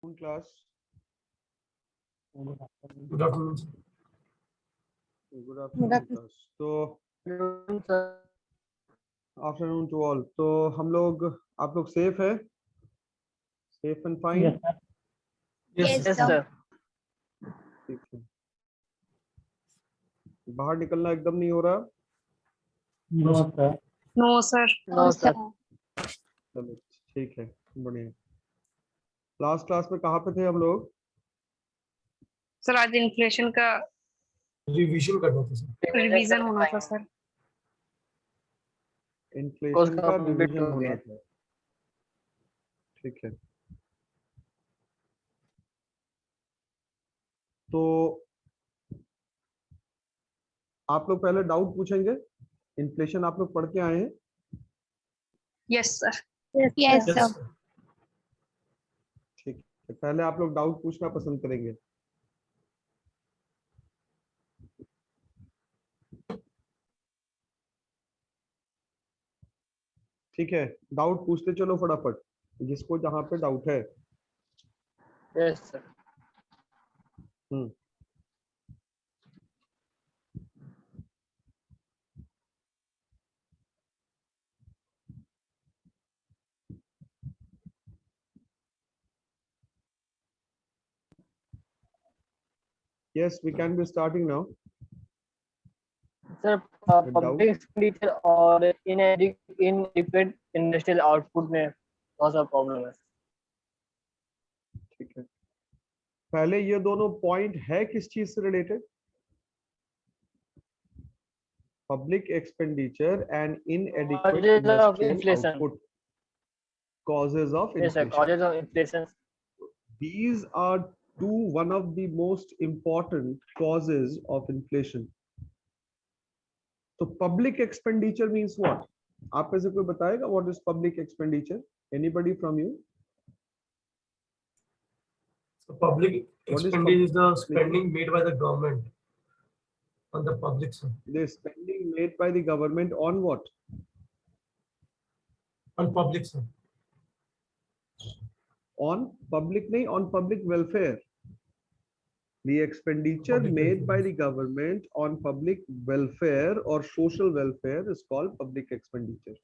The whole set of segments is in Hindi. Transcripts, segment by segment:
Class. Good afternoon, sir. Good Good afternoon afternoon. class. तो sir. Afternoon to all. तो हम लोग आप लोग सेफ है, safe and fine. Yes, sir. Yes, Yes, sir. Yes, sir. ठीक है. बाहर निकलना एकदम नहीं हो रहा. No, sir. No, sir. No, sir. चलो ठीक है, बढ़िया. लास्ट क्लास में कहाँ पे थे हम लोग? सर आज इन्फ्लेशन का रिविजन करना था सर. रिवीजन होना था सर. इन्फ्लेशन का complete रिवीजन हो होना गया. था. ठीक है. तो आप लोग पहले डाउट पूछेंगे. इन्फ्लेशन आप लोग पढ़ के आए हैं? Yes, sir. Yes, Yes, sir. sir. ठीक है, पहले आप लोग डाउट पूछना पसंद करेंगे. ठीक है, डाउट पूछते चलो फटाफट, जिसको जहां पे डाउट है. Yes, sir. Hmm. Yes, we can be starting now. Sir, Doubt? public expenditure और inadequate industrial output में बहुत सा प्रॉब्लम है. ठीक है, पहले ये दोनों पॉइंट है किस चीज से related? Public expenditure and inadequate Causes of industrial inflation. output. Causes of Yes, sir. inflation. Causes of inflation. These are one of the most important causes of inflation. So public expenditure means what? आप में से कोई बताएगा what is public expenditure? Anybody from you? So public What is expenditure is the public spending made by the government on the public side, The spending made by the government on what? on public side. On public नहीं, on public welfare. The expenditure Public made welfare. by the government on public welfare or social welfare is called public expenditure.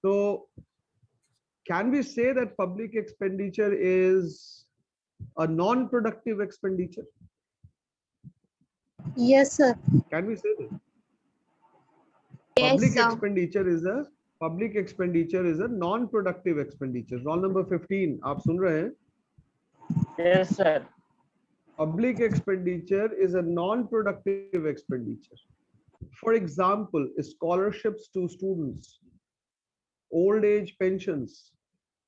So can we say that public expenditure is a non-productive expenditure? Yes, sir. Can we say this? Yes, Public sir. expenditure is a non-productive expenditure. Roll number 15. आप सुन रहे हैं? Yes, sir. Public expenditure is a non-productive expenditure. For example, scholarships to students, old age pensions,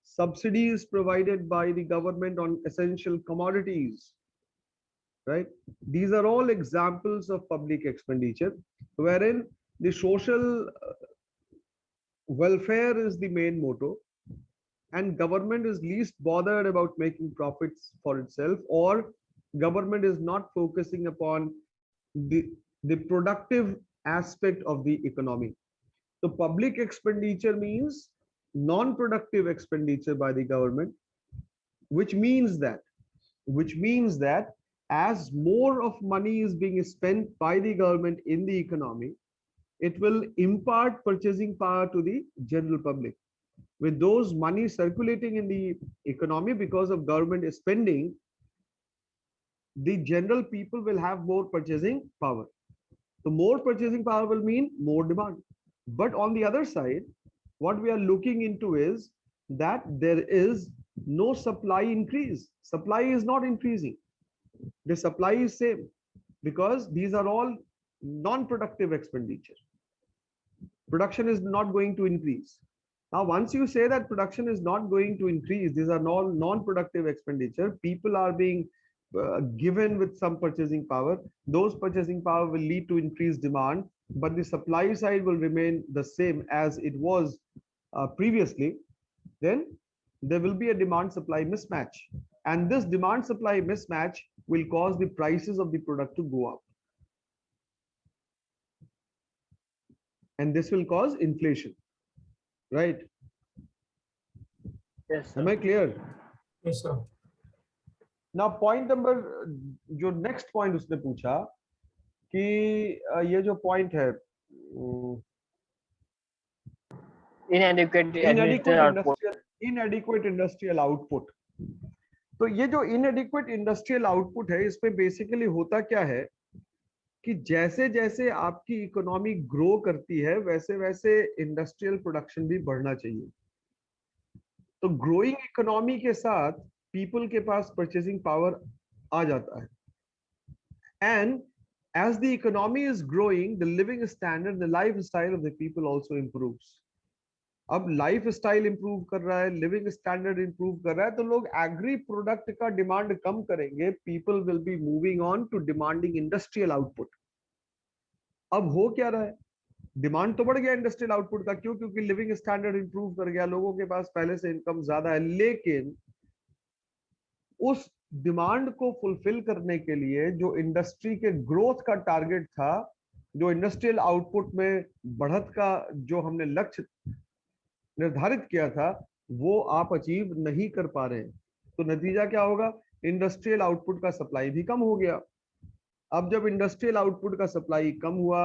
subsidies provided by the government on essential commodities, right? These are all examples of public expenditure wherein the social welfare is the main motto and government is least bothered about making profits for itself, or government is not focusing upon the productive aspect of the economy. So public expenditure means non-productive expenditure by the government, which means that as more of money is being spent by the government in the economy, it will impart purchasing power to the general public. With those money circulating in the economy because of government spending, the general people will have more purchasing power. So more purchasing power will mean more demand. But on the other side, what we are looking into is that there is no supply increase. Supply is not increasing. The supply is same because these are all non-productive expenditure. Production is not going to increase. Now, once you say that production is not going to increase, these are non-productive expenditure, people are being given with some purchasing power. Those purchasing power will lead to increased demand, but the supply side will remain the same as it was previously. Then there will be a demand supply mismatch. And this demand supply mismatch will cause the prices of the product to go up. And this will cause inflation, right? Yes, sir. Am I clear? Yes, sir. ना पॉइंट नंबर, जो नेक्स्ट पॉइंट उसने पूछा कि ये जो पॉइंट है Inadequate इनएडिक्वेट administrative output. Industrial output. तो ये जो इनएडिक्वेट इंडस्ट्रियल आउटपुट है, इसमें बेसिकली होता क्या है कि जैसे जैसे आपकी इकोनॉमी ग्रो करती है वैसे वैसे इंडस्ट्रियल प्रोडक्शन भी बढ़ना चाहिए। तो ग्रोइंग इकोनॉमी के साथ पीपल के पास परचेसिंग पावर आ जाता है, and as the economy is growing, the living standard, the lifestyle of the people also improves. अब लाइफ स्टाइल इंप्रूव कर रहा है, लिविंग स्टैंडर्ड इंप्रूव कर रहा है, तो लोग एग्री प्रोडक्ट का डिमांड कम करेंगे, people will be moving on to demanding industrial output. अब हो क्या रहा है, डिमांड तो बढ़ गया इंडस्ट्रियल आउटपुट का, क्यों? क्योंकि लिविंग स्टैंडर्ड इंप्रूव कर गया, लोगों के पास पहले से इनकम ज्यादा है, लेकिन उस डिमांड को फुलफिल करने के लिए जो इंडस्ट्री के ग्रोथ का टारगेट था, जो इंडस्ट्रियल आउटपुट में बढ़त का जो हमने लक्ष्य निर्धारित किया था, वो आप अचीव नहीं कर पा रहे हैं। तो नतीजा क्या होगा, इंडस्ट्रियल आउटपुट का सप्लाई भी कम हो गया। अब जब इंडस्ट्रियल आउटपुट का सप्लाई कम हुआ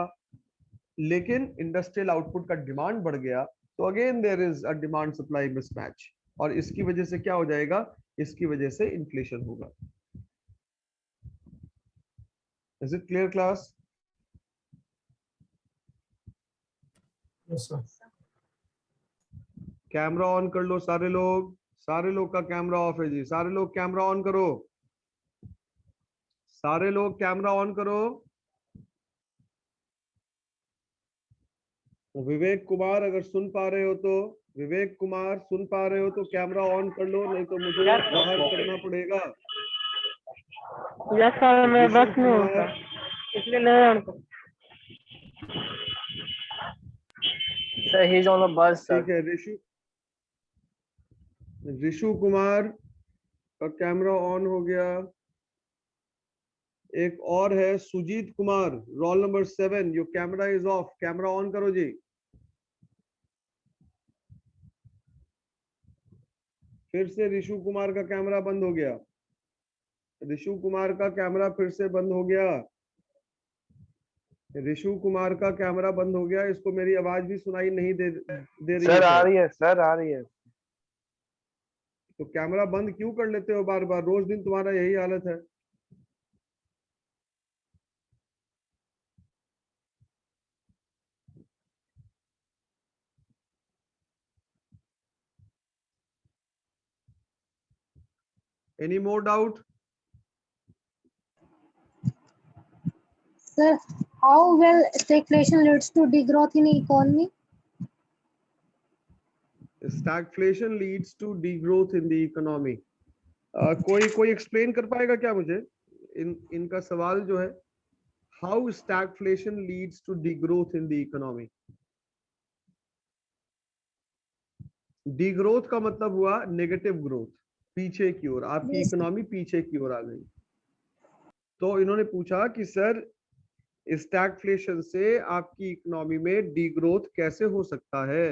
लेकिन इंडस्ट्रियल आउटपुट का डिमांड बढ़ गया, तो again there is a demand supply mismatch, और इसकी वजह से क्या हो जाएगा, इसकी वजह से इन्फ्लेशन होगा। Is it clear class? Yes, sir. Camera on कर लो सारे लोग, सारे लोग का कैमरा ऑफ है जी, सारे लोग कैमरा ऑन करो, सारे लोग कैमरा ऑन करो। विवेक कुमार अगर सुन पा रहे हो तो, विवेक कुमार सुन पा रहे हो तो कैमरा ऑन कर लो, नहीं तो मुझे बाहर करना पड़ेगा। Yes sir, मैं ऋषु बस में हूँ कुमार, sir, इसलिए नहीं जानता। Sir, he's on the bus sir. ठीक है, ऋषु कुमार का कैमरा ऑन हो गया। एक और है Sujit Kumar, roll number 7, your camera is off, camera on करो जी। फिर से ऋषु कुमार का कैमरा बंद हो गया, ऋषु कुमार का कैमरा फिर से बंद हो गया, ऋषु कुमार का कैमरा बंद हो गया। इसको मेरी आवाज भी सुनाई नहीं दे रही है सर आ शायद। रही है, सर आ रही है। तो कैमरा बंद क्यों कर लेते हो बार बार, रोज दिन तुम्हारा यही हालत है। Any more doubt? Sir, how will stagflation leads to degrowth in economy? Stagflation leads to degrowth in the economy. कोई एक्सप्लेन कर पाएगा क्या मुझे इनका सवाल जो है, how stagflation leads to degrowth in the economy? Degrowth का मतलब हुआ नेगेटिव ग्रोथ, पीछे की ओर, आपकी Yes. इकोनॉमी पीछे की ओर आ गई। तो इन्होंने पूछा कि सर स्टैगफ्लेशन से आपकी इकोनॉमी में डीग्रोथ कैसे हो सकता है?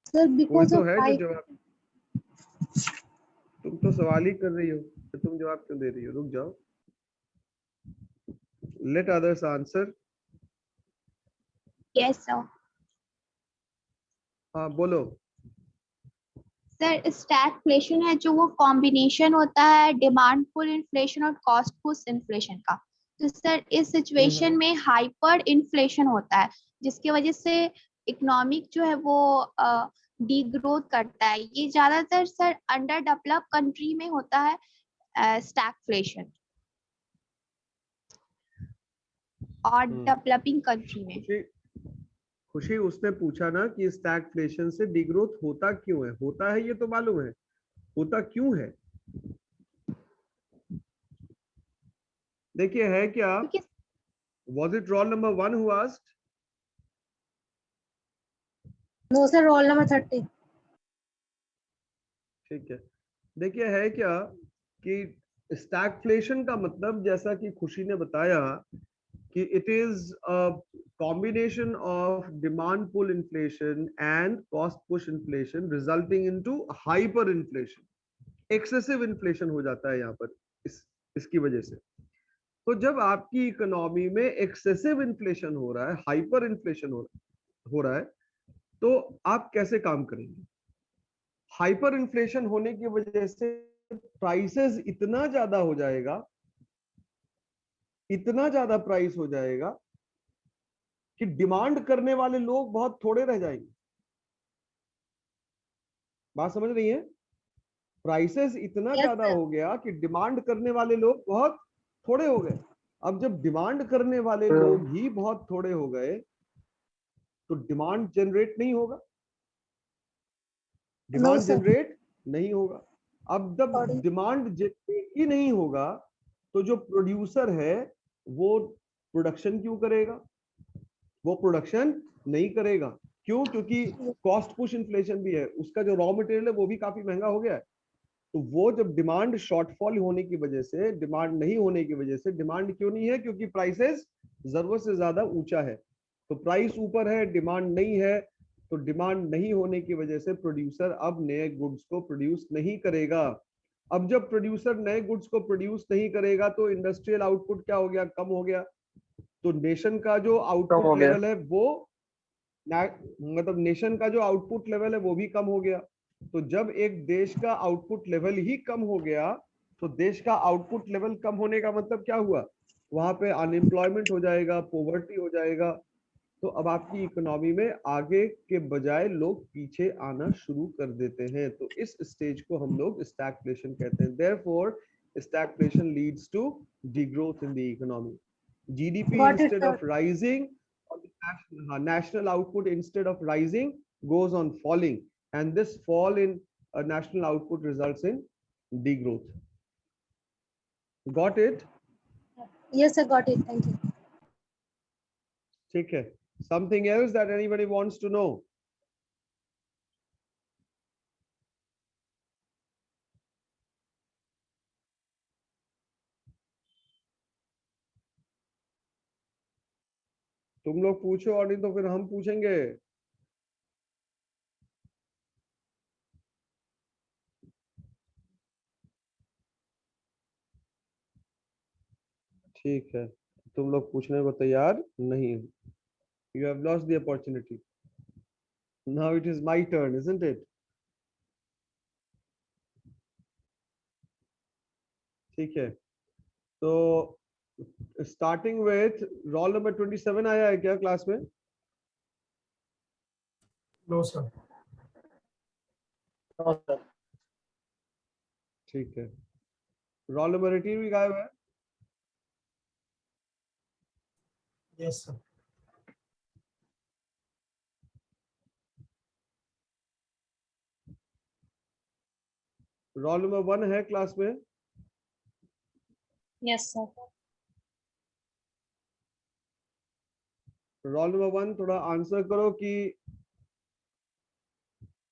Sir, कोई because तो of है जो high, जवाब, तुम तो सवाल ही कर रही हो, तो तुम जवाब क्यों दे रही हो? रुक जाओ, let others answer. yes sir. हाँ बोलो। सर स्टैगफ्लेशन है जो वो कॉम्बिनेशन होता है डिमांड पुल इन्फ्लेशन और कॉस्ट पुश इन्फ्लेशन का। तो सर इस सिचुएशन में हाइपर इन्फ्लेशन होता है जिसकी वजह से इकोनॉमिक जो है वो डीग्रोथ करता है। ये ज्यादातर सर अंडर डेवलप कंट्री में होता है स्टैगफ्लेशन, और डेवलपिंग कंट्री में। खुशी, खुशी उसने पूछा ना कि स्टैगफ्लेशन से डिग्रोथ होता क्यों है? होता है ये तो मालूम है, होता क्यों है? देखिए है क्या, was it roll number 1 who asked? No sir, roll number 30। ठीक है, देखिए है क्या कि स्टैगफ्लेशन का मतलब, जैसा कि खुशी ने बताया कि it is a combination of demand pull inflation and cost push inflation resulting into hyperinflation. Excessive inflation हो जाता है यहाँ पर इसकी वजह से। तो जब आपकी इकोनॉमी में एक्सेसिव इन्फ्लेशन हो रहा है, हाइपर इन्फ्लेशन हो रहा है, तो आप कैसे काम करेंगे? हाइपर इन्फ्लेशन होने की वजह से प्राइसेस इतना ज्यादा हो जाएगा, इतना ज्यादा प्राइस हो जाएगा कि डिमांड करने वाले लोग बहुत थोड़े रह जाएंगे। बात समझ रही है? प्राइसेस इतना ज्यादा हो गया कि डिमांड करने वाले लोग बहुत थोड़े हो गए। अब जब डिमांड करने वाले लोग ही बहुत थोड़े हो गए तो डिमांड जनरेट नहीं होगा, डिमांड जनरेट नहीं होगा। अब जब डिमांड जनरेट ही नहीं होगा तो जो प्रोड्यूसर है वो प्रोडक्शन क्यों करेगा? वो प्रोडक्शन नहीं करेगा। क्यों? क्योंकि कॉस्ट पुश इन्फ्लेशन भी है, उसका जो रॉ मटेरियल है वो भी काफी महंगा हो गया है। तो वो जब डिमांड शॉर्टफॉल होने की वजह से, डिमांड नहीं होने की वजह से, डिमांड क्यों नहीं है? क्योंकि प्राइसेस जरूरत से ज्यादा ऊंचा है। तो प्राइस ऊपर है, डिमांड नहीं है, तो डिमांड नहीं होने की वजह से प्रोड्यूसर अब नए गुड्स को प्रोड्यूस नहीं करेगा। अब जब प्रोड्यूसर नए गुड्स को प्रोड्यूस नहीं करेगा तो इंडस्ट्रियल आउटपुट क्या हो गया? कम हो गया। तो नेशन का जो आउटपुट लेवल है वो मतलब नेशन का जो आउटपुट लेवल है वो भी कम हो गया। तो जब एक देश का आउटपुट लेवल ही कम हो गया तो देश का आउटपुट लेवल कम होने का मतलब क्या हुआ? वहां पे अनएम्प्लॉयमेंट हो जाएगा, पॉवर्टी हो जाएगा। तो अब आपकी इकोनॉमी में आगे के बजाय लोग पीछे आना शुरू कर देते हैं। तो इस स्टेज को हम लोग स्टैगफ्लेशन कहते हैं। Therefore stagflation leads to degrowth in the economy. GDP instead of rising, or the national output instead of rising goes on falling, and this fall in national output results in degrowth. Got it? Yes, I got it. Thank you. ठीक है। Something else that anybody wants to know? तुम लोग पूछो और नहीं तो फिर हम पूछेंगे। ठीक है, तुम लोग पूछने को तैयार नहीं हो। You have lost the opportunity. Now it is my turn, isn't it? ठीक है, तो स्टार्टिंग विथ रोल नंबर 27 आया है क्या क्लास में? No, sir. No, sir. ठीक है, रोल नंबर 18 भी गायब है। Yes, sir. रोल नंबर 1 है क्लास में? Yes, sir. रोल नंबर 1 थोड़ा आंसर करो कि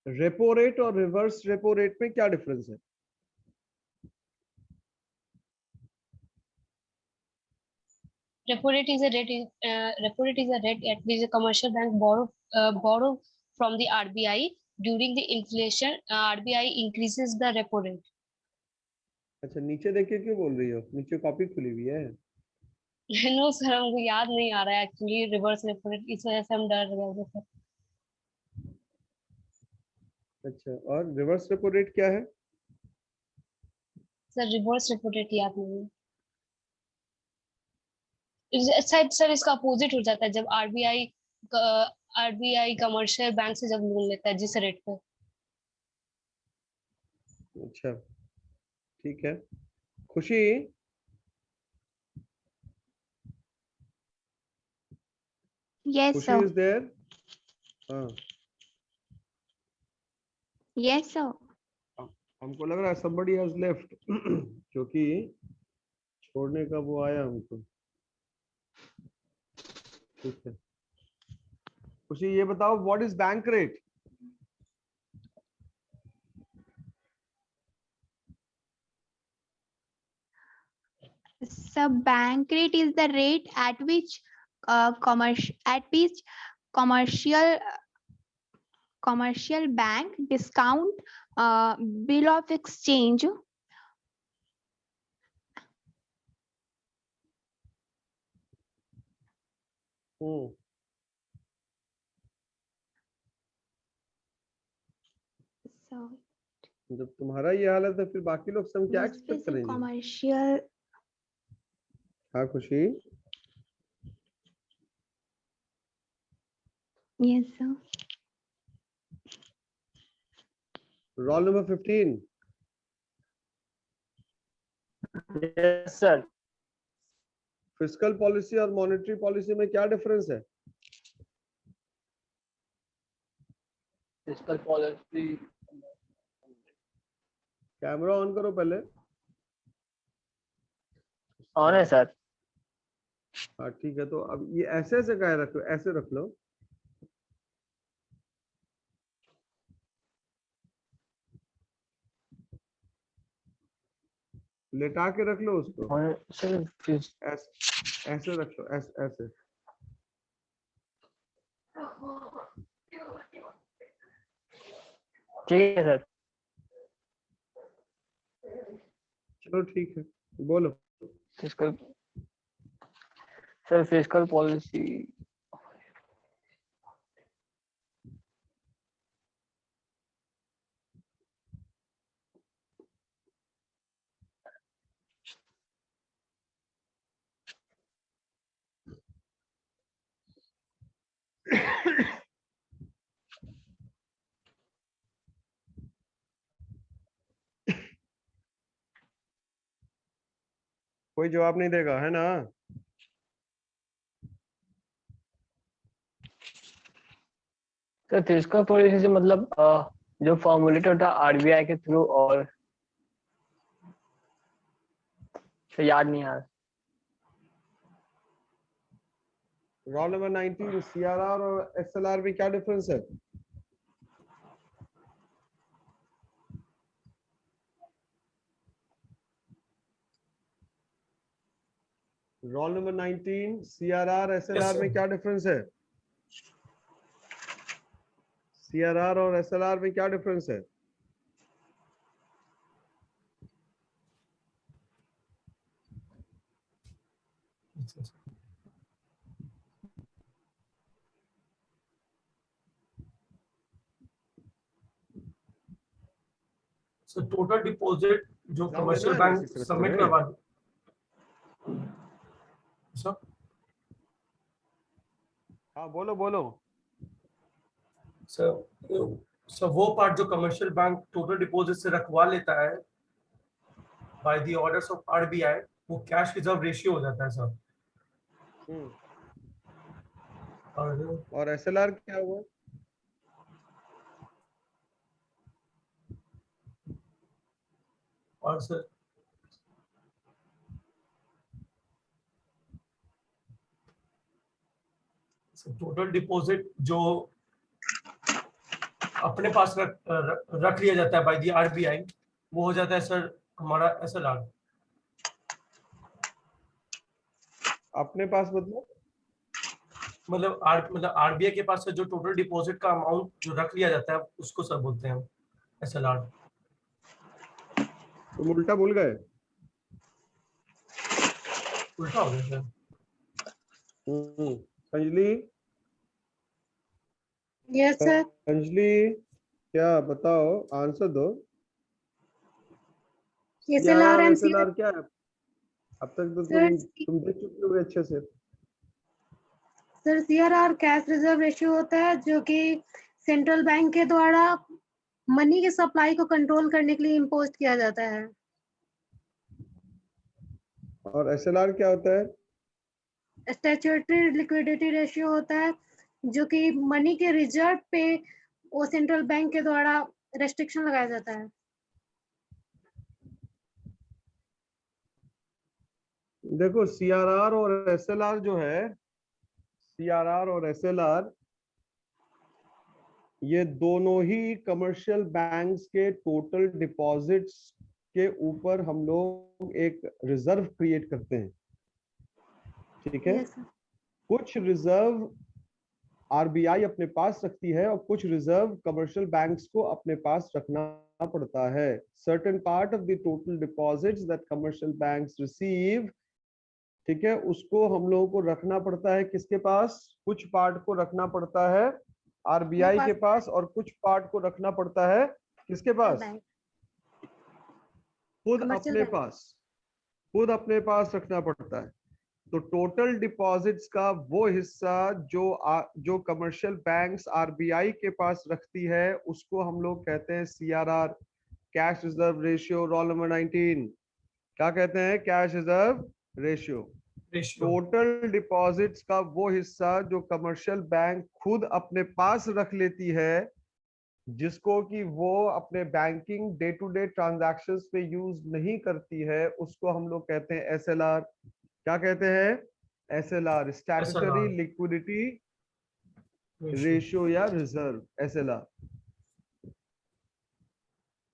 रेपो रेट और रिवर्स रेपो रेट में क्या डिफरेंस है? Repo rate is a rate. Repo rate is a rate at which a commercial bank borrow from the RBI during the inflation. RBI increases the repo rate. अच्छा, नीचे देखिए क्यों बोल रही हो? नीचे कॉपी खुली हुई है। No sir, हमको याद नहीं आ रहा है एक्चुअली रिवर्स रेपो रेट, इस वजह से हम डर गए थे। अच्छा, और रिवर्स रेपो रेट क्या है? सर रिवर्स रेपो रेट याद नहीं है। शायद सर इसका अपोजिट हो जाता है जब आरबीआई कमर्शियल बैंक से जब लोन लेता है जिस रेट पे। अच्छा, ठीक है। खुशी, Yes, Khushi sir. Is there? हाँ, Yes, sir. हमको लग रहा है somebody has left क्योंकि छोड़ने का वो आया हमको। ठीक है, खुशी ये बताओ what is bank rate? So bank rate is the rate at which commercial commercial bank discount bill of exchange hmm, so जब तुम्हारा ये हाल है तो फिर बाकी लोग सब क्या एक्सपेक्ट करेंगे? commercial हाँ खुशी, yes sir. Roll number 15। Yes, sir. Fiscal policy और मॉनेटरी पॉलिसी में क्या डिफरेंस है? Fiscal policy. कैमरा ऑन करो पहले। On है सर। हाँ ठीक है, तो अब ये ऐसे ऐसे क्या रख लो, ऐसे रख लो। लेटा के रख लो उसको, सर ऐसे रख लो, ऐसे ऐसे। ठीक है सर। चलो ठीक है, बोलो। फिस्कल सर, फिस्कल पॉलिसी कोई जवाब नहीं देगा है ना? सर, फिस्कल पॉलिसी से मतलब जो फॉर्मुलेट था आरबीआई के थ्रू, और तो याद नहीं आ रहा। रोल नंबर 19, सीआरआर और एसएलआर में क्या डिफरेंस है? रोल नंबर 19, सीआरआर एसएलआर में क्या डिफरेंस है? सीआरआर और एसएलआर में क्या डिफरेंस है? So total deposit जो Exam कमर्शियल देना है बैंक next semester सबमिट में? करवा सर हाँ बोलो बोलो। सर वो पार्ट जो कमर्शियल बैंक टोटल डिपॉजिट से रखवा लेता है by the orders of RBI, वो कैश रिजर्व रेशियो हो जाता है सर। हम्म, और और एसएलआर क्या हुआ? और सर टोटल डिपॉजिट जो अपने पास रख लिया जाता है बाय द आरबीआई, वो हो जाता है सर हमारा एसएलआर। अपने पास मतलब मतलब आरबीआई के पास से जो टोटल डिपॉजिट का अमाउंट जो रख लिया जाता है उसको सर बोलते हैं एसएलआर। तुम उल्टा भूल गए। उल्टा हो गया sir. Anjali, Yes, sir. Anjali क्या बताओ, आंसर दो। SLR सीआरआर and एसएलआर क्या है? अब तक तो Sir, तुम देख चुके हो अच्छे से। Sir CRR cash reserve ratio होता है जो कि सेंट्रल बैंक के द्वारा मनी की सप्लाई को कंट्रोल करने के लिए इम्पोज किया जाता है। और एसएलआर क्या होता है? स्टैट्यूटरी लिक्विडिटी रेशियो होता है जो कि मनी के रिजर्व पे वो सेंट्रल बैंक के द्वारा रेस्ट्रिक्शन लगाया जाता है। देखो सीआरआर और एसएलआर जो है, सीआरआर और एसएलआर ये दोनों ही कमर्शियल बैंक्स के टोटल डिपॉजिट्स के ऊपर हम लोग एक रिजर्व क्रिएट करते हैं, ठीक है। Yes sir. कुछ रिजर्व आरबीआई अपने पास रखती है और कुछ रिजर्व कमर्शियल बैंक्स को अपने पास रखना पड़ता है। Certain part of the total deposits that commercial banks receive, ठीक है, उसको हम लोगों को रखना पड़ता है किसके पास? कुछ पार्ट को रखना पड़ता है आरबीआई के पास और कुछ पार्ट को रखना पड़ता है किसके पास? बैंक खुद Commercial अपने bank। पास, खुद अपने पास रखना पड़ता है। तो टोटल डिपॉजिट्स का वो हिस्सा जो कमर्शियल बैंक्स आरबीआई के पास रखती है उसको हम लोग कहते हैं CRR, cash reserve ratio. Roll number 19 क्या कहते हैं? Cash reserve ratio. Ratio. Total deposits का वो हिस्सा जो कमर्शियल बैंक खुद अपने पास रख लेती है, जिसको कि वो अपने banking day to day transactions पे यूज नहीं करती है, उसको हम लोग कहते हैं एसएलआर। क्या कहते हैं? एसएलआर, स्टैट्यूटरी लिक्विडिटी रेशियो या रिजर्व, एसएलआर।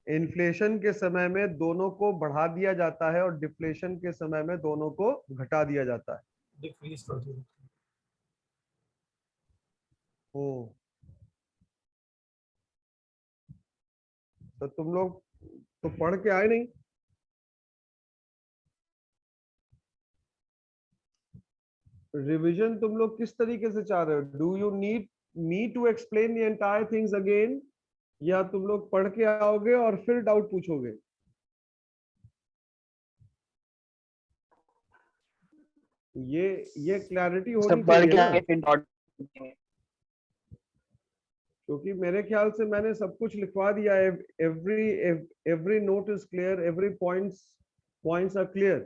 इन्फ्लेशन के समय में दोनों को बढ़ा दिया जाता है और डिफ्लेशन के समय में दोनों को घटा दिया जाता है। डिक्रीज कर दिया। ओ, तो तुम लोग तो पढ़ के आए नहीं? रिवीजन तुम लोग किस तरीके से चाह रहे हो? Do you need me to explain the entire things again, या तुम लोग पढ़ के आओगे और फिर डाउट पूछोगे? ये क्लैरिटी होनी सब पढ़ चाहिए के ना, आगे फिर डॉट। क्योंकि मेरे ख्याल से मैंने सब कुछ लिखवा दिया है। Every note is clear, every points are clear.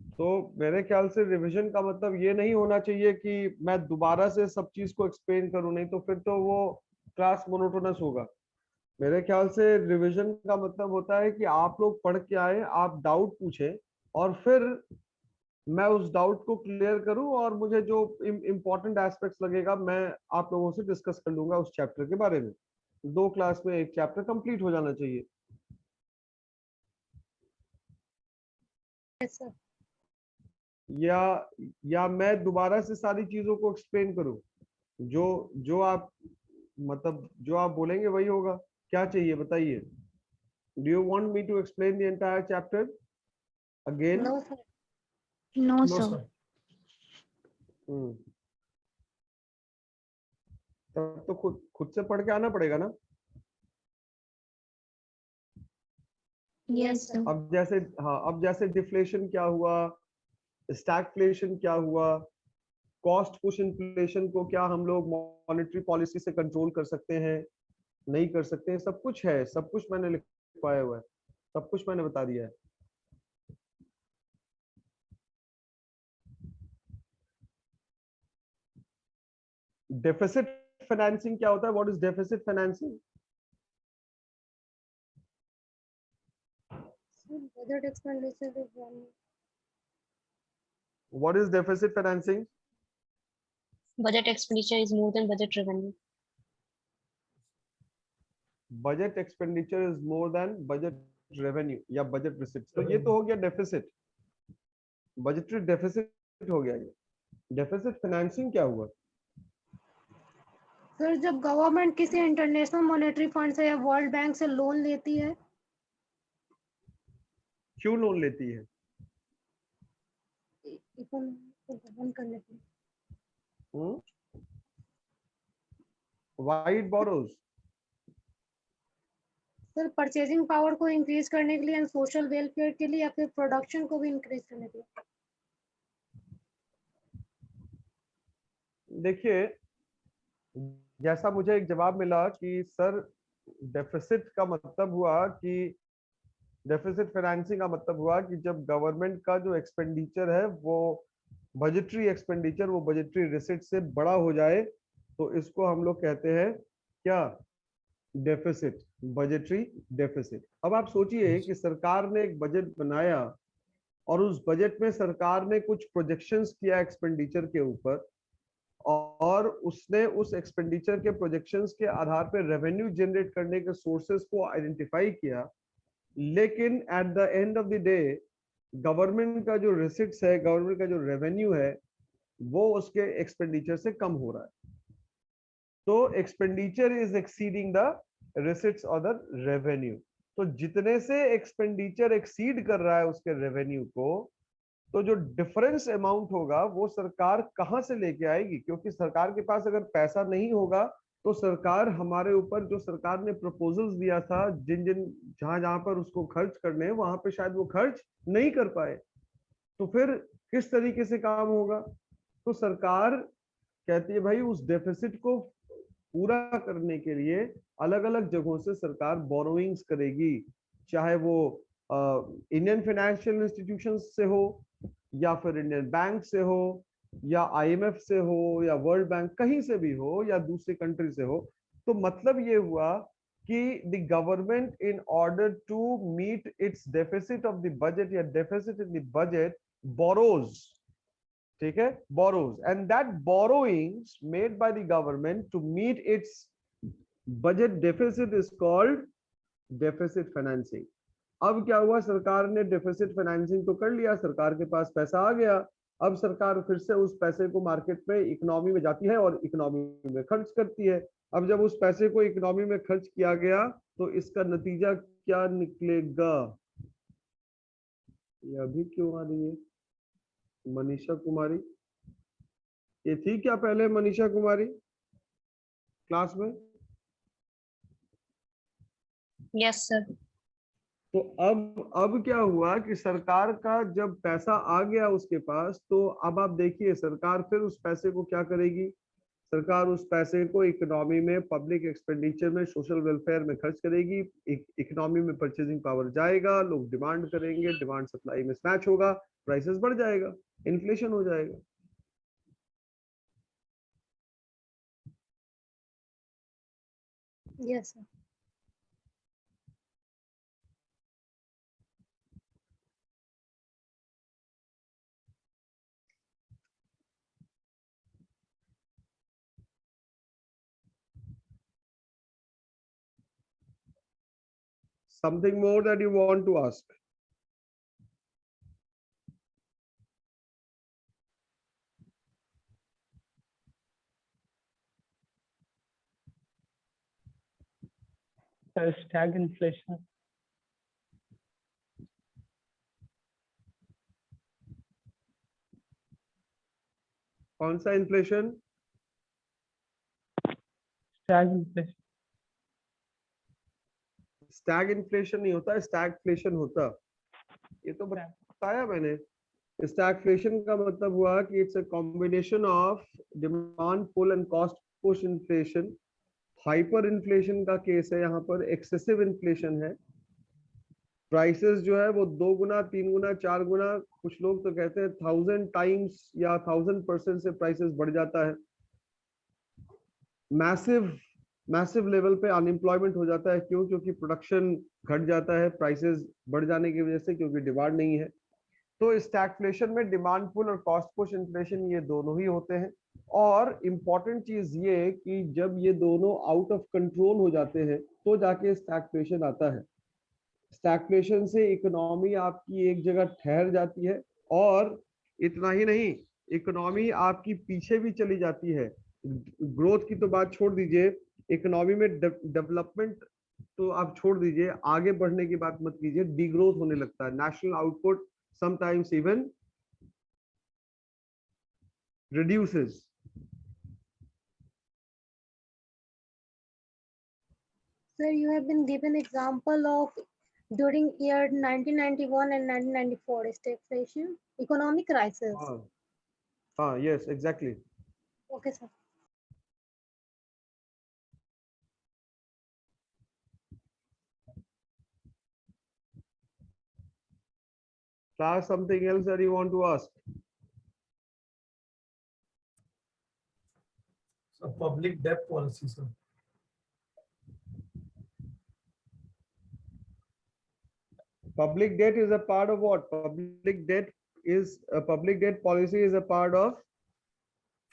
तो मेरे ख्याल से रिवीजन का मतलब ये नहीं होना चाहिए कि मैं दोबारा से सब चीज को एक्सप्लेन करूं, नहीं तो फिर तो वो क्लास मोनोटोनस होगा। मेरे ख्याल से रिवीजन का मतलब होता है कि आप लोग पढ़ के आए, आप डाउट पूछें और फिर मैं उस डाउट को क्लियर करूं और मुझे जो इम्पोर्टेंट एस्पेक्ट्स लगेगा मैं आप लोगों से डिस्कस कर लूंगा उस चैप्टर के बारे में। 2 क्लास में एक चैप्टर कंप्लीट हो जाना चाहिए। Yes sir. या मैं दोबारा से सारी चीजों को एक्सप्लेन करूं? जो जो आप मतलब जो आप बोलेंगे वही होगा। क्या चाहिए बताइए? Do you want me to explain the entire chapter again? No sir. No no sir. Sir. तब तो खुद से पढ़ के आना पड़ेगा ना। Yes sir. अब जैसे डिफ्लेशन क्या हुआ, स्टैगफ्लेशन क्या हुआ, कॉस्ट पुश इन्फ्लेशन को क्या हम लोग मॉनेटरी पॉलिसी से कंट्रोल कर सकते हैं, नहीं कर सकते हैं, सब कुछ है, सब कुछ मैंने लिखवाया हुआ है, सब कुछ मैंने बता दिया है। डेफिसिट फाइनेंसिंग क्या होता है? What is deficit financing? Budget expenditure is one. What is deficit financing? Budget expenditure is more than budget revenue. Budget expenditure is more than budget revenue या बजट रिसिप्ट। तो ये तो हो गया डेफिसिट, बजटरी डेफिसिट हो गया। ये डेफिसिट फाइनेंसिंग क्या हुआ? सर जब गवर्नमेंट किसी इंटरनेशनल मॉनेटरी फंड से या वर्ल्ड बैंक से लोन लेती है। क्यों लोन लेती है? बंद करने के लिए। Why it borrows? Sir purchasing power को इंक्रीज करने के लिए एंड सोशल वेलफेयर के लिए या फिर प्रोडक्शन को भी इंक्रीज करने के लिए। देखिए, जैसा मुझे एक जवाब मिला कि सर डेफिसिट का मतलब हुआ कि डेफिसिट फाइनेंसिंग का मतलब हुआ कि जब गवर्नमेंट का जो एक्सपेंडिचर है वो बजटरी एक्सपेंडिचर, वो बजटरी रिसिट से बड़ा हो जाए, तो इसको हम लोग कहते हैं क्या? Deficit, budgetary deficit. अब आप सोचिए कि सरकार ने एक बजट बनाया और उस बजट में सरकार ने कुछ प्रोजेक्शंस किया एक्सपेंडिचर के ऊपर, और उसने उस एक्सपेंडिचर के प्रोजेक्शंस के आधार पर रेवेन्यू जनरेट करने के सोर्सेस को आइडेंटिफाई किया, लेकिन at the end of the day government का जो रिसिट्स है, गवर्नमेंट का जो रेवेन्यू है, वो उसके एक्सपेंडिचर से कम हो रहा है। तो expenditure is exceeding the receipts और द रेवेन्यू। तो जितने से एक्सपेंडिचर एक्सीड कर रहा है उसके रेवेन्यू को, तो जो डिफरेंस अमाउंट होगा वो सरकार कहां से लेके आएगी? क्योंकि सरकार के पास अगर पैसा नहीं होगा तो सरकार हमारे ऊपर, जो सरकार ने प्रपोजल्स दिया था जिन जिन जहां जहां पर उसको खर्च करने हैं, वहां पे शायद वो खर्च नहीं कर पाए, तो फिर किस तरीके से काम होगा? तो सरकार कहती है भाई उस डेफिसिट को पूरा करने के लिए अलग अलग जगहों से सरकार बोरोइंग्स करेगी, चाहे वो इंडियन फाइनेंशियल इंस्टीट्यूशन से हो, या फिर इंडियन बैंक से हो, या आईएमएफ से हो, या वर्ल्ड बैंक, कहीं से भी हो, या दूसरी कंट्री से हो। तो मतलब ये हुआ कि the government in order to meet its deficit of the budget या deficit in the budget borrows, ठीक है, borrows, and that borrowings made by the government to meet its budget deficit is called deficit financing। अब क्या हुआ, सरकार ने डेफिसिट फाइनेंसिंग तो कर लिया, सरकार के पास पैसा आ गया, अब सरकार फिर से उस पैसे को मार्केट में, इकोनॉमी में जाती है और इकोनॉमी में खर्च करती है। अब जब उस पैसे को इकोनॉमी में खर्च किया गया तो इसका नतीजा क्या निकलेगा? ये अभी क्यों आ रही है मनीषा कुमारी? ये थी क्या पहले मनीषा कुमारी क्लास में? Yes sir. तो अब क्या हुआ कि सरकार का जब पैसा आ गया उसके पास, तो अब आप देखिए सरकार फिर उस पैसे को क्या करेगी? सरकार उस पैसे को इकोनॉमी में, पब्लिक एक्सपेंडिचर में, सोशल वेलफेयर में खर्च करेगी। इकोनॉमी में परचेजिंग पावर जाएगा, लोग डिमांड करेंगे, डिमांड सप्लाई में मैच होगा, प्राइसेस बढ़ जाएगा, इन्फ्लेशन हो जाएगा। Yes, sir. Something more that you want to ask? Stagflation. कौन सा इन्फ्लेशन? स्टैगफ्लेशन। स्टैग इन्फ्लेशन नहीं होता, स्टैगफ्लेशन होता। ये तो बताया मैंने। स्टैगफ्लेशन का मतलब हुआ कि it's a combination of demand pull and cost push inflation. Hyper inflation का केस है, यहाँ पर एक्सेसिव इन्फ्लेशन है। प्राइसेस जो है वो 2 गुना, 3 गुना, 4 गुना, कुछ लोग तो कहते हैं 1000 टाइम्स या 1000% से प्राइसेस बढ़ जाता है। मैसिव लेवल पे अनएम्प्लॉयमेंट हो जाता है। क्यों? क्योंकि प्रोडक्शन घट जाता है प्राइसेस बढ़ जाने की वजह से, क्योंकि डिमांड नहीं है। तो स्टैगफ्लेशन में डिमांड पुल और कॉस्ट पुश इन्फ्लेशन ये दोनों ही होते हैं। और इम्पॉर्टेंट चीज ये कि जब ये दोनों आउट ऑफ कंट्रोल हो जाते हैं तो जाके स्टैगफ्लेशन आता है। स्टैगफ्लेशन से इकोनॉमी आपकी एक जगह ठहर जाती है, और इतना ही नहीं, इकोनॉमी आपकी पीछे भी चली जाती है। ग्रोथ की तो बात छोड़ दीजिए, इकोनॉमी में डेवलपमेंट तो आप छोड़ दीजिए, आगे बढ़ने की बात मत कीजिए, डीग्रोथ होने लगता है। National output sometimes even reduces। Sir, you have been given example of during year 1991 and 1994 stagflation, economic crisis. Yes, exactly। Okay, sir. Class, something else that you want to ask? So public debt policy, sir. Public debt is a part of what? Public debt policy is a part of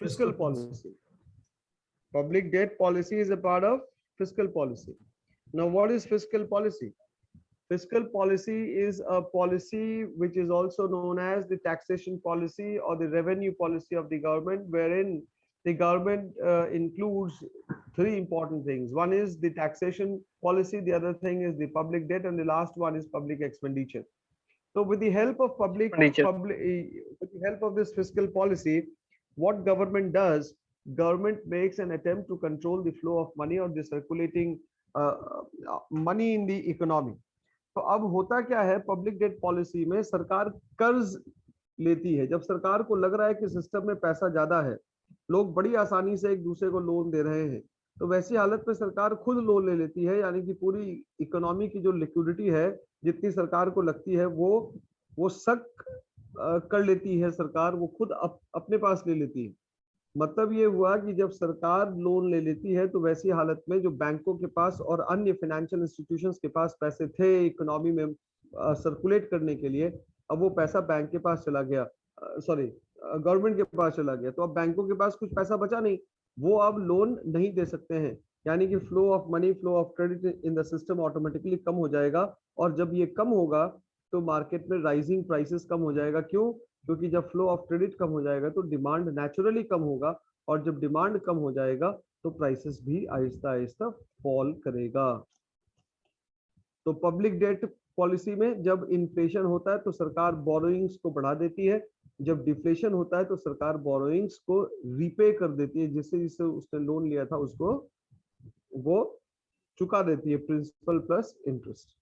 fiscal policy. Public debt policy is a part of fiscal policy. Now, what is fiscal policy? Fiscal policy is a policy which is also known as the taxation policy or the revenue policy of the government, wherein the government includes three important things. One is the taxation policy, the other thing is the public debt, and the last one is public expenditure. So with the help of with the help of this fiscal policy, what government does, government makes an attempt to control the flow of money or the circulating money in the economy. तो अब होता क्या है, पब्लिक डेट पॉलिसी में सरकार कर्ज लेती है। जब सरकार को लग रहा है कि सिस्टम में पैसा ज्यादा है, लोग बड़ी आसानी से एक दूसरे को लोन दे रहे हैं, तो वैसी हालत में सरकार खुद लोन ले लेती है, यानी कि पूरी इकोनॉमी की जो लिक्विडिटी है जितनी सरकार को लगती है वो सक कर लेती है सरकार, वो खुद अपने पास ले लेती है। मतलब ये हुआ कि जब सरकार लोन ले लेती है तो वैसी हालत में जो बैंकों के पास और अन्य फाइनेंशियल इंस्टीट्यूशंस के पास पैसे थे इकोनॉमी में सर्कुलेट करने के लिए, अब वो पैसा बैंक के पास चला गया, सॉरी गवर्नमेंट के पास चला गया, तो अब बैंकों के पास कुछ पैसा बचा नहीं, वो अब लोन नहीं दे सकते हैं, यानी कि flow of money, flow of credit in the system automatically कम हो जाएगा। और जब ये कम होगा तो मार्केट में राइजिंग प्राइसेस कम हो जाएगा। क्यों? क्योंकि जब फ्लो ऑफ क्रेडिट कम हो जाएगा तो डिमांड नेचुरली कम होगा, और जब डिमांड कम हो जाएगा तो प्राइसेस भी आहिस्ता आहिस्ता फॉल करेगा। तो पब्लिक डेट पॉलिसी में जब इन्फ्लेशन होता है तो सरकार बोरोइंग्स को बढ़ा देती है, जब डिफ्लेशन होता है तो सरकार बोरोइंग्स को रीपे कर देती है, जिससे उसने लोन लिया था उसको वो चुका देती है, प्रिंसिपल प्लस इंटरेस्ट।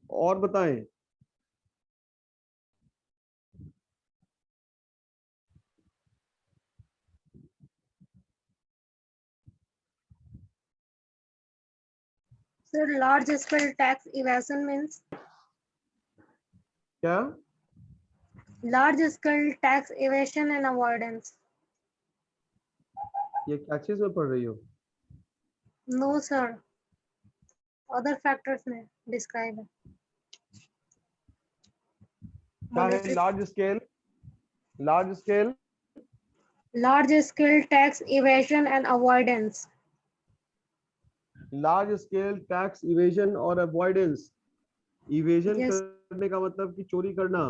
और बताएं। Sir, large scale tax evasion means? क्या? Large scale tax evasion and avoidance. ये क्या चीज में पढ़ रही हो? No, sir. Other factors में describe है। क्या है large scale? Large scale? Large scale tax evasion and avoidance. Large scale tax evasion और अवॉइडेंस। Evasion Yes. करने का मतलब कि चोरी करना,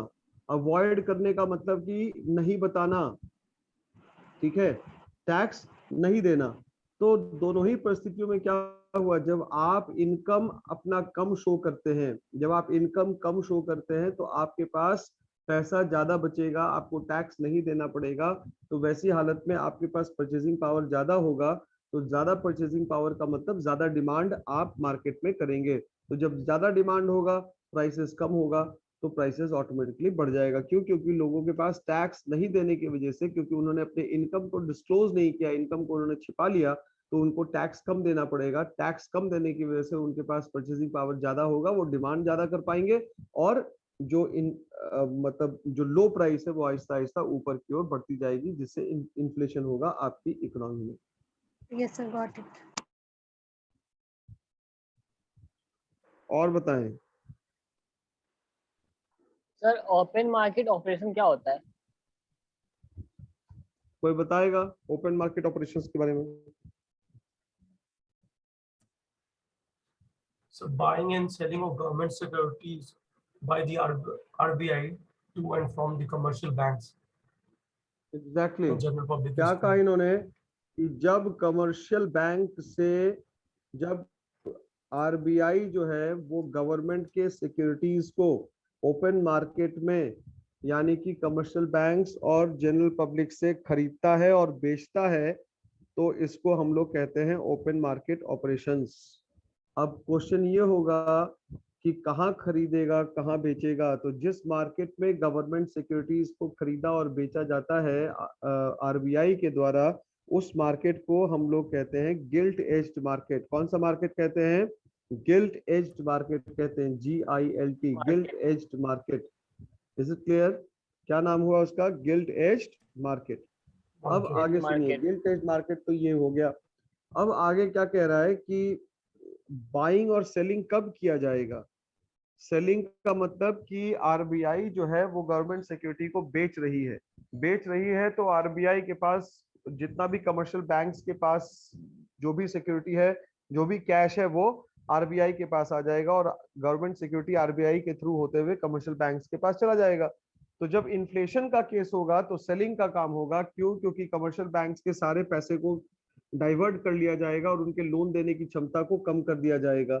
अवॉइड करने का मतलब कि नहीं बताना, ठीक है, टैक्स नहीं देना। तो दोनों ही परिस्थितियों में क्या हुआ, जब आप इनकम अपना कम शो करते हैं, जब आप इनकम कम शो करते हैं तो आपके पास पैसा ज्यादा बचेगा, आपको टैक्स नहीं देना पड़ेगा, तो वैसी हालत में आपके पास परचेजिंग पावर ज्यादा होगा, तो ज्यादा परचेजिंग पावर का मतलब ज्यादा डिमांड आप मार्केट में करेंगे, तो जब ज्यादा डिमांड होगा प्राइसेस कम होगा तो प्राइसेस ऑटोमेटिकली बढ़ जाएगा। क्यों? क्योंकि लोगों के पास टैक्स नहीं देने की वजह से, क्योंकि उन्होंने अपने इनकम को डिस्क्लोज नहीं किया, इनकम को उन्होंने छिपा लिया, तो उनको टैक्स कम देना पड़ेगा। टैक्स कम देने की वजह से उनके पास परचेजिंग पावर ज्यादा होगा, वो डिमांड ज्यादा कर पाएंगे, और जो मतलब जो लो प्राइस है वो आहिस्ता आहिस्ता ऊपर की ओर बढ़ती जाएगी, जिससे इन्फ्लेशन होगा आपकी इकोनॉमी में। Yes, sir, got it. और बताएं। सर ओपन मार्केट ऑपरेशन क्या होता है? कोई बताएगा ओपन मार्केट ऑपरेशंस के बारे में? So buying and selling of government securities by the RBI to and from the commercial banks. Exactly and general public. क्या कहा इन्होंने कि जब कमर्शियल बैंक से, जब आरबीआई जो है वो गवर्नमेंट के सिक्योरिटीज को ओपन मार्केट में, यानी कि कमर्शियल बैंक्स और जनरल पब्लिक से खरीदता है और बेचता है, तो इसको हम लोग कहते हैं ओपन मार्केट ऑपरेशंस। अब क्वेश्चन ये होगा कि कहाँ खरीदेगा, कहाँ बेचेगा? तो जिस मार्केट में गवर्नमेंट सिक्योरिटीज को खरीदा और बेचा जाता है आरबीआई के द्वारा, उस मार्केट को हम लोग कहते हैं गिल्ट एज्ड मार्केट। कौन सा मार्केट कहते हैं? गिल्ट एज्ड मार्केट कहते हैं, GILT, guilt aged market. Is it clear? क्या नाम हुआ उसका? Guilt aged market. अब आगे सुनिए, गिल्ट एज्ड मार्केट तो ये हो गया। अब आगे क्या कह रहा है कि बाइंग और सेलिंग कब किया जाएगा? सेलिंग का मतलब कि आरबीआई जो है वो गवर्नमेंट सिक्योरिटी को बेच रही है, तो आरबीआई के पास जितना भी कमर्शियल बैंक्स के पास जो भी सिक्योरिटी है, जो भी कैश है, वो आरबीआई के पास आ जाएगा और गवर्नमेंट सिक्योरिटी आरबीआई के थ्रू होते हुए कमर्शियल बैंक्स के पास चला जाएगा। तो जब इन्फ्लेशन का केस होगा तो सेलिंग का काम होगा। क्यों? क्योंकि कमर्शियल बैंक्स के सारे पैसे को डाइवर्ट कर लिया जाएगा और उनके लोन देने की क्षमता को कम कर दिया जाएगा।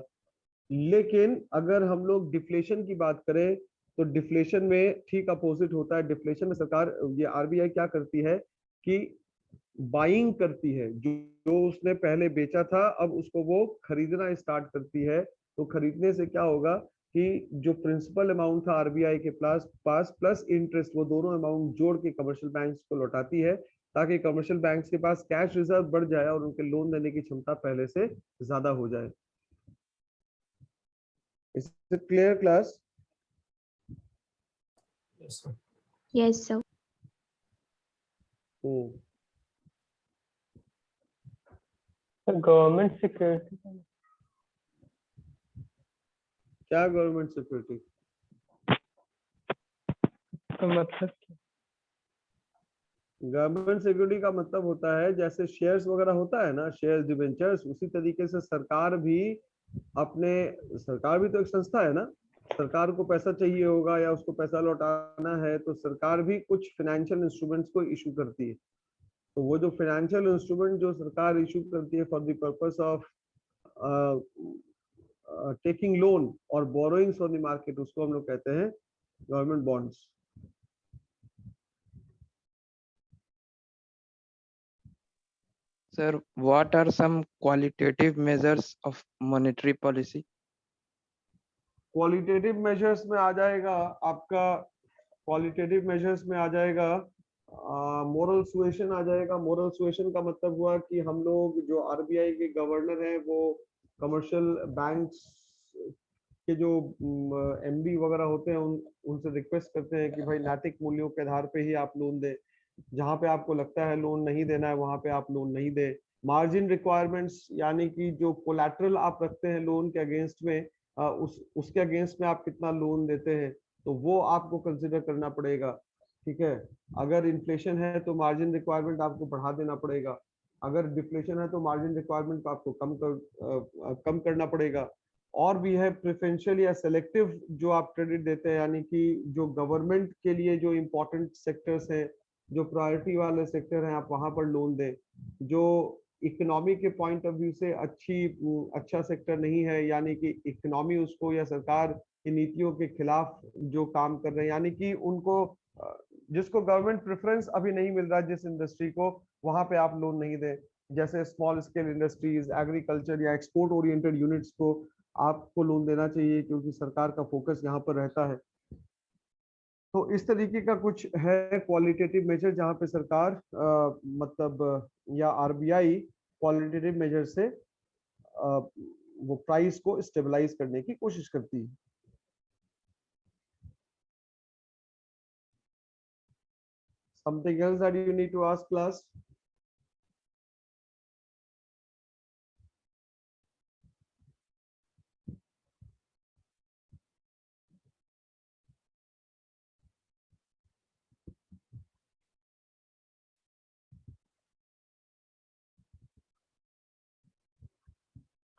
लेकिन अगर हम लोग डिफ्लेशन की बात करें तो डिफ्लेशन में ठीक अपोजिट होता है। डिफ्लेशन में सरकार, ये आरबीआई क्या करती है कि बाइंग करती है, जो उसने पहले बेचा था अब उसको वो खरीदना स्टार्ट करती है। तो खरीदने से क्या होगा कि जो प्रिंसिपल अमाउंट था आरबीआई के पास प्लस इंटरेस्ट, वो दोनों अमाउंट जोड़ के कमर्शियल बैंक्स को लौटाती है, ताकि कमर्शियल बैंक्स के पास कैश रिजर्व बढ़ जाए और उनके लोन देने की क्षमता पहले से ज्यादा हो जाए। Is it clear class? Yes, sir. Yes, sir. Government security क्या गवर्नमेंट सिक्योरिटी? का मतलब गवर्नमेंट सिक्योरिटी का मतलब होता है जैसे शेयर्स वगैरह होता है ना, शेयर्स डिबेंचर्स, उसी तरीके से सरकार भी तो एक संस्था है ना। सरकार को पैसा चाहिए होगा या उसको पैसा लौटाना है तो सरकार भी कुछ फाइनेंशियल इंस्ट्रूमेंट्स को इशू करती है। तो वो जो फाइनेंशियल इंस्ट्रूमेंट जो सरकार इशू करती है for the purpose of taking loan और बोरोइंग्स फ्रॉम द मार्केट, उसको हम लोग कहते हैं government bonds. Sir, what are some qualitative measures of monetary policy? Qualitative measures में आ जाएगा आपका, क्वालिटेटिव मेजर्स में आ जाएगा मोरल सुएशन आ जाएगा। मोरल सुएशन का मतलब हुआ कि हम लोग जो आरबीआई के गवर्नर हैं वो कमर्शियल बैंक्स के जो एमडी वगैरह होते हैं उनसे रिक्वेस्ट करते हैं कि भाई नैतिक मूल्यों के आधार पे ही आप लोन दें, जहां पे आपको लगता है लोन नहीं देना है वहां पे आप लोन नहीं दें। मार्जिन रिक्वायरमेंट्स यानी कि जो कोलैटरल आप रखते हैं लोन के अगेंस्ट में, उसके अगेंस्ट में आप कितना लोन देते हैं, तो वो आपको कंसिडर करना पड़ेगा। ठीक है, अगर इन्फ्लेशन है तो मार्जिन रिक्वायरमेंट आपको बढ़ा देना पड़ेगा, अगर डिफ्लेशन है तो मार्जिन रिक्वायरमेंट को आपको कम करना पड़ेगा। और भी है प्रेफरेंशियल या सेलेक्टिव जो आप क्रेडिट देते हैं, यानी कि जो गवर्नमेंट के लिए जो इम्पोर्टेंट सेक्टर्स हैं, जो प्रायोरिटी वाले सेक्टर हैं, आप वहां पर लोन दें। जो इकोनॉमी के पॉइंट ऑफ व्यू से अच्छा सेक्टर नहीं है, यानी कि इकोनॉमी उसको या सरकार की नीतियों के खिलाफ जो काम कर रहे हैं, यानी कि उनको जिसको गवर्नमेंट प्रेफरेंस अभी नहीं मिल रहा जिस इंडस्ट्री को, वहां पे आप लोन नहीं दें। जैसे स्मॉल स्केल इंडस्ट्रीज, एग्रीकल्चर या एक्सपोर्ट ओरिएंटेड यूनिट्स को आपको लोन देना चाहिए, क्योंकि सरकार का फोकस यहाँ पर रहता है। तो इस तरीके का कुछ है क्वालिटेटिव मेजर, जहाँ पे सरकार मतलब या आरबीआई क्वालिटेटिव मेजर से वो प्राइस को स्टेबलाइज करने की कोशिश करती है। Something else that you need to ask class?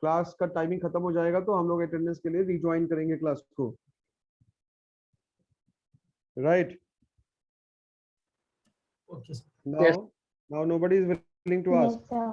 Class का टाइमिंग खत्म हो जाएगा तो हम लोग अटेंडेंस के लिए रिज्वाइन करेंगे क्लास को, right? Okay, sir. Now nobody is willing to ask. Yes, sir.